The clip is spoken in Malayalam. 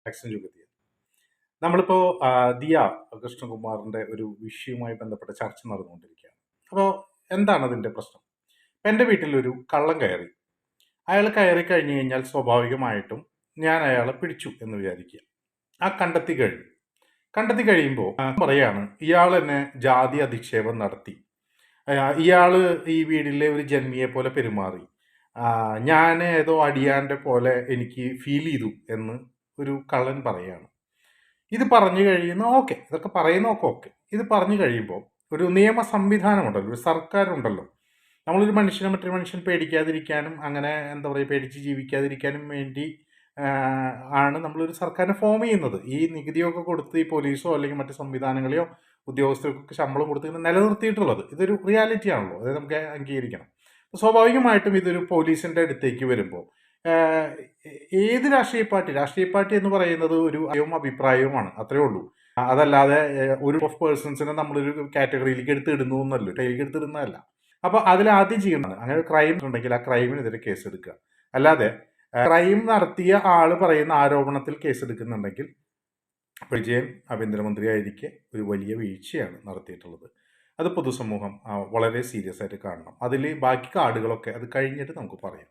ആക്ഷൻ യുഗതിയാണ്. നമ്മളിപ്പോൾ ദിയ കൃഷ്ണകുമാറിൻ്റെ ഒരു വിഷയവുമായി ബന്ധപ്പെട്ട ചർച്ച നടന്നുകൊണ്ടിരിക്കുകയാണ്. അപ്പോൾ എന്താണ് അതിൻ്റെ പ്രശ്നം? ഇപ്പം എൻ്റെ വീട്ടിലൊരു കള്ളൻ കയറി. അയാൾ കയറി കഴിഞ്ഞ് കഴിഞ്ഞാൽ സ്വാഭാവികമായിട്ടും ഞാൻ അയാളെ പിടിച്ചു എന്ന് വിചാരിക്കുക. കണ്ടെത്തി കഴിയുമ്പോൾ പറയാണ് ഇയാൾ എന്നെ ജാതി അധിക്ഷേപം നടത്തി, ഇയാള് ഈ വീട്ടിലെ ഒരു ജന്മിയെ പോലെ പെരുമാറി, ഞാൻ ഏതോ അടിയാൻ്റെ പോലെ എനിക്ക് ഫീൽ ചെയ്തു എന്ന് ഒരു കള്ളൻ പറയാണ്. ഇത് പറഞ്ഞു കഴിയുന്ന ഓക്കെ, ഇതൊക്കെ പറയുന്നതൊക്കെ ഓക്കെ. ഇത് പറഞ്ഞു കഴിയുമ്പോൾ ഒരു നിയമ സംവിധാനമുണ്ടല്ലോ, ഒരു സർക്കാരുണ്ടല്ലോ. നമ്മളൊരു മനുഷ്യനെ മറ്റൊരു മനുഷ്യൻ പേടിക്കാതിരിക്കാനും അങ്ങനെ എന്താ പറയുക പേടിച്ച് ജീവിക്കാതിരിക്കാനും വേണ്ടി ആണ് നമ്മളൊരു സർക്കാരിനെ ഫോം ചെയ്യുന്നത്. ഈ നികുതിയൊക്കെ കൊടുത്ത് ഈ പോലീസോ അല്ലെങ്കിൽ മറ്റ് സംവിധാനങ്ങളെയോ ഉദ്യോഗസ്ഥർക്കൊക്കെ ശമ്പളം കൊടുത്ത് ഇങ്ങനെ നിലനിർത്തിയിട്ടുള്ളത്. ഇതൊരു റിയാലിറ്റി ആണല്ലോ, അത് നമുക്ക് അംഗീകരിക്കണം. സ്വാഭാവികമായിട്ടും ഇതൊരു പോലീസിൻ്റെ അടുത്തേക്ക് വരുമ്പോൾ ഏത് രാഷ്ട്രീയ പാർട്ടി എന്ന് പറയുന്നത് ഒരു അഭിപ്രായവുമാണ്, അത്രേ ഉള്ളൂ. അതല്ലാതെ ഒരു ഓഫ് പേഴ്സൺസിനെ നമ്മളൊരു കാറ്റഗറിയിലേക്ക് എടുത്തിടുന്നു എന്നല്ലോ, ടൈലിലേക്ക് എടുത്തിടുന്നതല്ല. അപ്പോൾ അതിൽ ആദ്യം ചെയ്യുന്നത് അങ്ങനെ ഒരു ക്രൈം ഉണ്ടെങ്കിൽ ആ ക്രൈമിനെതിരെ കേസെടുക്കുക. അല്ലാതെ ക്രൈം നടത്തിയ ആള് പറയുന്ന ആരോപണത്തിൽ കേസെടുക്കുന്നുണ്ടെങ്കിൽ വിജയൻ ആഭ്യന്തരമന്ത്രി ആയിരിക്കെ ഒരു വലിയ വീഴ്ചയാണ് നടത്തിയിട്ടുള്ളത്. അത് പൊതുസമൂഹം വളരെ സീരിയസ് ആയിട്ട് കാണണം. അതിൽ ബാക്കി കാർഡുകളൊക്കെ അത് കഴിഞ്ഞിട്ട് നമുക്ക് പറയാം.